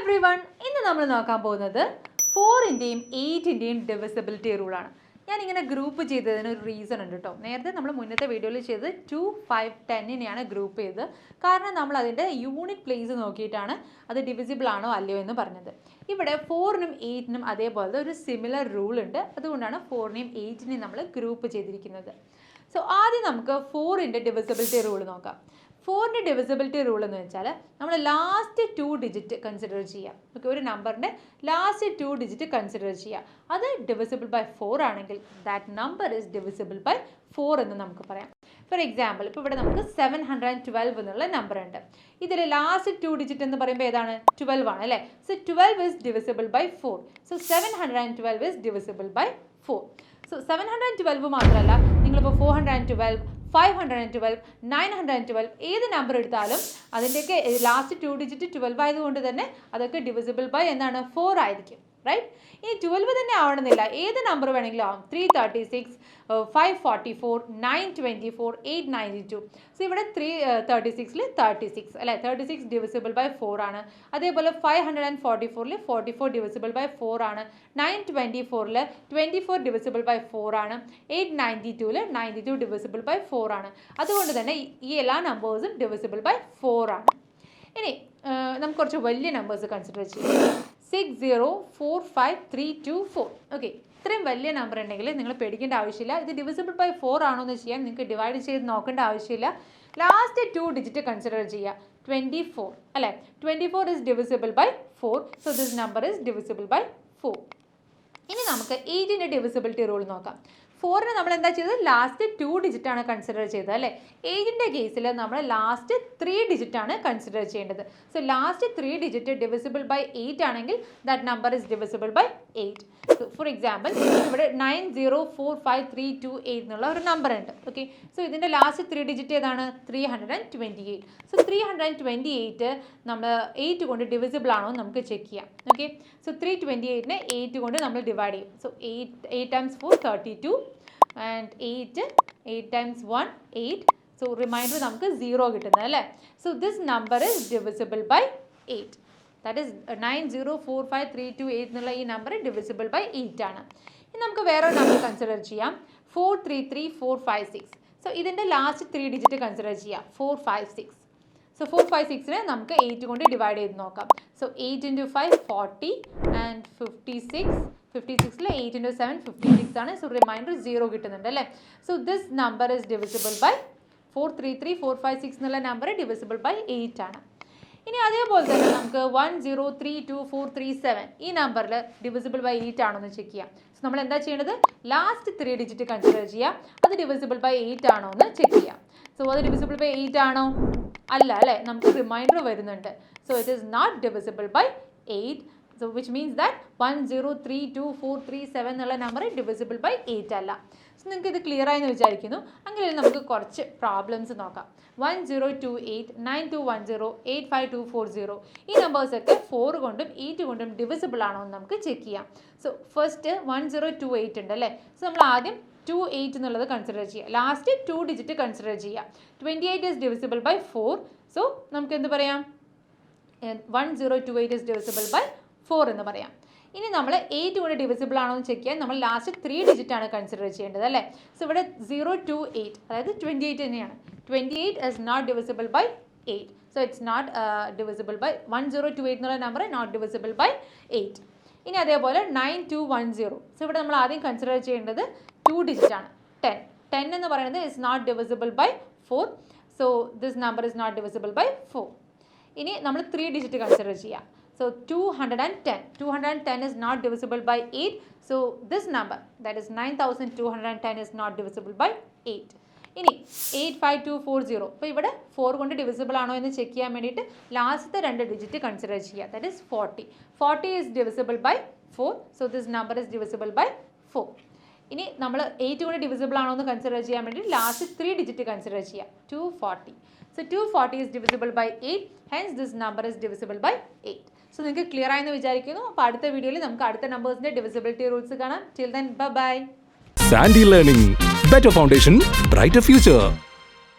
everyone, ഇന്ന് നമ്മൾ നോക്കാൻ പോകുന്നത് 4ന്റെയും 8ന്റെയും ഡിവിസിബിലിറ്റി റൂൾ ആണ്. ഞാൻ ഇങ്ങനെ ഗ്രൂപ്പ് ചെയ്തതിന് ഒരു റീസൺ ഉണ്ട് കേട്ടോ. നേരത്തെ നമ്മൾ മുന്നത്തെ വീഡിയോയിൽ ചെയ്ത് 2, 5, 10നെയാണ് ഗ്രൂപ്പ് ചെയ്തത്. കാരണം നമ്മൾ അതിൻ്റെ യൂണിറ്റ് പ്ലേസ് നോക്കിയിട്ടാണ് അത് ഡിവിസിബിൾ ആണോ അല്ലയോ എന്ന് പറഞ്ഞത്. ഇവിടെ 4നും 8നും അതേപോലത്തെ ഒരു സിമിലർ റൂൾ ഉണ്ട്. അതുകൊണ്ടാണ് 4നെയും 8നെയും നമ്മൾ ഗ്രൂപ്പ് ചെയ്തിരിക്കുന്നത്. സോ ആദ്യം നമുക്ക് 4ന്റെ ഡിവിസിബിലിറ്റി റൂൾ നോക്കാം. 4ന്റെ ഡിവിസിബിലിറ്റി റൂൾ എന്ന് വെച്ചാൽ നമ്മൾ ലാസ്റ്റ് 2 ഡിജിറ്റ് കൺസിഡർ ചെയ്യാം. ഓക്കെ, ഒരു നമ്പറിൻ്റെ ലാസ്റ്റ് 2 ഡിജിറ്റ് കൺസിഡർ ചെയ്യാം. അത് ഡിവിസിബിൾ ബൈ 4 ആണെങ്കിൽ that number is divisible by 4 എന്ന് നമുക്ക് പറയാം. ഫോർ എക്സാമ്പിൾ, ഇപ്പോൾ ഇവിടെ നമുക്ക് 712 എന്നുള്ള നമ്പർ ഉണ്ട്. ഇതിൽ ലാസ്റ്റ് 2 ഡിജിറ്റ് എന്ന് പറയുമ്പോൾ ഏതാണ്? 12 ആണ് അല്ലേ? So 12 is divisible by 4. So 712 is divisible by 4. So 712 മാത്രമല്ല, നിങ്ങളിപ്പോൾ 412, 512, 912 ഏത് നമ്പർ എടുത്താലും അതിൻ്റെയൊക്കെ ലാസ്റ്റ് 2 ഡിജിറ്റ് 12 ആയതുകൊണ്ട് തന്നെ അതൊക്കെ ഡിവിസിബിൾ ബൈ എന്താണ്? 4 ആയിരിക്കും, റൈറ്റ്? ഇനി 12 തന്നെ ആവണമെന്നില്ല, ഏത് നമ്പർ വേണമെങ്കിലും ആവും. 336, 544, 924, 892. സോ ഇവിടെ 336 36 അല്ലേ? 36 ഡിവിസിബിൾ ബൈ 4 ആണ്. അതേപോലെ 544 44 ഡിവിസിബിൾ ബൈ 4 ആണ്. 924 24 ഡിവിസിബിൾ ബൈ 4 ആണ്. 892 92 ഡിവിസിബിൾ ബൈ 4 ആണ്. അതുകൊണ്ട് തന്നെ ഈ എല്ലാ നമ്പേഴ്സും ഡിവിസിബിൾ ബൈ 4 ആണ്. ഇനി നമുക്ക് കുറച്ച് വലിയ നമ്പേഴ്സ് കൺസിഡർ ചെയ്യാം. 604532 ഓക്കെ, ഇത്രയും വലിയ നമ്പർ ഉണ്ടെങ്കിൽ നിങ്ങൾ പേടിക്കേണ്ട ആവശ്യമില്ല. ഇത് ഡിവിസിബിൾ ബൈ 4 ആണോ എന്ന് ചെയ്യാൻ നിങ്ങൾക്ക് ഡിവൈഡ് ചെയ്ത് നോക്കേണ്ട ആവശ്യമില്ല. ലാസ്റ്റ് 2 ഡിജിറ്റ് കൺസിഡർ ചെയ്യുക. 24 അല്ലേ? 24 is divisible by 4. So this number is divisible by 4. ഇനി നമുക്ക് 8ന്റെ ഡിവിസിബിലിറ്റി റൂൾ നോക്കാം. 4ന് നമ്മൾ എന്താ ചെയ്തത്? ലാസ്റ്റ് 2 ഡിജിറ്റാണ് കൺസിഡർ ചെയ്തത് അല്ലേ? 8ന്റെ കേസിൽ നമ്മൾ ലാസ്റ്റ് 3 ഡിജിറ്റാണ് കൺസിഡർ ചെയ്യേണ്ടത്. So last 3 digit divisible by 8 ആണെങ്കിൽ that number is divisible by 8. For example, ഇവിടെ 904532 എന്നുള്ള ഒരു നമ്പർ ഉണ്ട്. ഓക്കെ, സോ ഇതിൻ്റെ ലാസ്റ്റ് 3 ഡിജിറ്റ് ഏതാണ്? 328. സോ 328 നമ്മൾ 8 കൊണ്ട് ഡിവിസിബിൾ ആണോ എന്ന് നമുക്ക് ചെക്ക് ചെയ്യാം. ഓക്കെ, സോ 328നെ 8 കൊണ്ട് നമ്മൾ ഡിവൈഡ് ചെയ്യും. So 8 times 4 32 and 8 times 1 8. So remainder നമുക്ക് 0 കിട്ടുന്നത് അല്ലേ? So this number is divisible by 8. That is 9045328 എന്നുള്ള ഈ നമ്പർ ഡിവിസിബിൾ ബൈ 8 ആണ്. ഇനി നമുക്ക് വേറെ നമ്പർ കൺസിഡർ ചെയ്യാം. 433456. സോ ഇതിൻ്റെ ലാസ്റ്റ് 3 ഡിജിറ്റ് കൺസിഡർ ചെയ്യാം. 456. സോ 456നെ നമുക്ക് 8 കൊണ്ട് ഡിവൈഡ് ചെയ്ത് നോക്കാം. So 8 into 5 40 and 56. 56ൽ 8 into 7 56 ആണ്. സോ റിമൈൻഡർ 0 കിട്ടുന്നുണ്ട് അല്ലേ? So this number is divisible by 433456 എന്നുള്ള നമ്പർ ഡിവിസിബിൾ ബൈ 8 ആണ്. ഇനി അതേപോലെ തന്നെ നമുക്ക് 10322437 ഈ നമ്പറിൽ ഡിവിസിബിൾ ബൈ 8 ആണോ എന്ന് ചെക്ക് ചെയ്യാം. സോ നമ്മൾ എന്താ ചെയ്യേണ്ടത്? ലാസ്റ്റ് 3 ഡിജിറ്റ് കൺസിഡർ ചെയ്യാം. അത് ഡിവിസിബിൾ ബൈ 8 ആണോ എന്ന് ചെക്ക് ചെയ്യാം. സോ അത് ഡിവിസിബിൾ ബൈ 8 ആണോ? അല്ല അല്ലേ? നമുക്ക് റിമൈൻഡർ വരുന്നുണ്ട്. So it is not divisible by 8. So which means that 10322437 എന്നുള്ള നമ്പർ ഡിവിസിബിൾ ബൈ 8 അല്ല. സോ നിങ്ങൾക്ക് ഇത് ക്ലിയർ ആയെന്ന് വിചാരിക്കുന്നു. അങ്ങനെ നമുക്ക് കുറച്ച് പ്രോബ്ലംസ് നോക്കാം. 1028, 9210, 85240 ഈ നമ്പേഴ്സൊക്കെ 4 കൊണ്ടും 8 കൊണ്ടും ഡിവിസിബിൾ ആണോ എന്ന് നമുക്ക് ചെക്ക് ചെയ്യാം. സോ ഫസ്റ്റ് 1028 ഉണ്ട് അല്ലേ? സോ നമ്മൾ ആദ്യം 28 എന്നുള്ളത് കൺസിഡർ ചെയ്യുക. ലാസ്റ്റ് 2 ഡിജിറ്റ് കൺസിഡർ ചെയ്യുക. 28 ഇസ് ഡിവിസിബിൾ ബൈ 4. സോ നമുക്ക് എന്ത് പറയാം? 1028 ഇസ് ഡിവിസിബിൾ ബൈ 4 എന്ന് പറയാം. ഇനി നമ്മൾ 8 കൊണ്ട് ഡിവിസിബിൾ ആണോ എന്ന് ചെക്ക് ചെയ്യാൻ നമ്മൾ ലാസ്റ്റ് 3 ഡിജിറ്റ് ആണ് കൺസിഡർ ചെയ്യേണ്ടത് അല്ലേ? സോ ഇവിടെ 028 അതായത് 28 തന്നെയാണ്. 28 is not divisible by 8. So it's not divisible by 1028 എന്നുള്ള നമ്പർ നോട്ട് ഡിവിസിബിൾ ബൈ 8. ഇനി അതേപോലെ 9210. സോ ഇവിടെ നമ്മൾ ആദ്യം കൺസിഡർ ചെയ്യേണ്ടത് 2 ഡിജിറ്റ് ആണ്. 10 എന്ന് പറയുന്നത് is not divisible by 4. So this number is not divisible by 4. ഇനി നമ്മൾ 3 ഡിജിറ്റ് കൺസിഡർ ചെയ്യാം. So 210 is not divisible by 8. So this number, that is 9210 is not divisible by 8. ഇനി 85240. അപ്പോൾ ഇവിടെ 4 കൊണ്ട് ഡിവിസിബിൾ ആണോ എന്ന് ചെക്ക് ചെയ്യാൻ വേണ്ടിയിട്ട് ലാസ്റ്റത്തെ 2 ഡിജിറ്റ് കൺസിഡർ ചെയ്യുക. That is 40. 40 is divisible by 4. So this number is divisible by 4. ഇനി നമ്മൾ 8 കൊണ്ട് ഡിവിസിബിൾ ആണോ എന്ന് കൺസിഡർ ചെയ്യാൻ വേണ്ടി ലാസ്റ്റ് 3 ഡിജിറ്റ് കൺസിഡർ ചെയ്യുക. 240. So 240 is divisible by 8. Hence this number is divisible by 8. So നിങ്ങൾക്ക് ക്ലിയർ ആയെന്ന് വിചാരിക്കുന്നു. അപ്പോൾ അടുത്ത വീഡിയോയിൽ നമുക്ക് അടുത്ത നമ്പേഴ്സിൻ്റെ ഡിവിസിബിലിറ്റി റൂൾസ് കാണാം. Till then bye. XandY Learning. Better foundation, brighter future.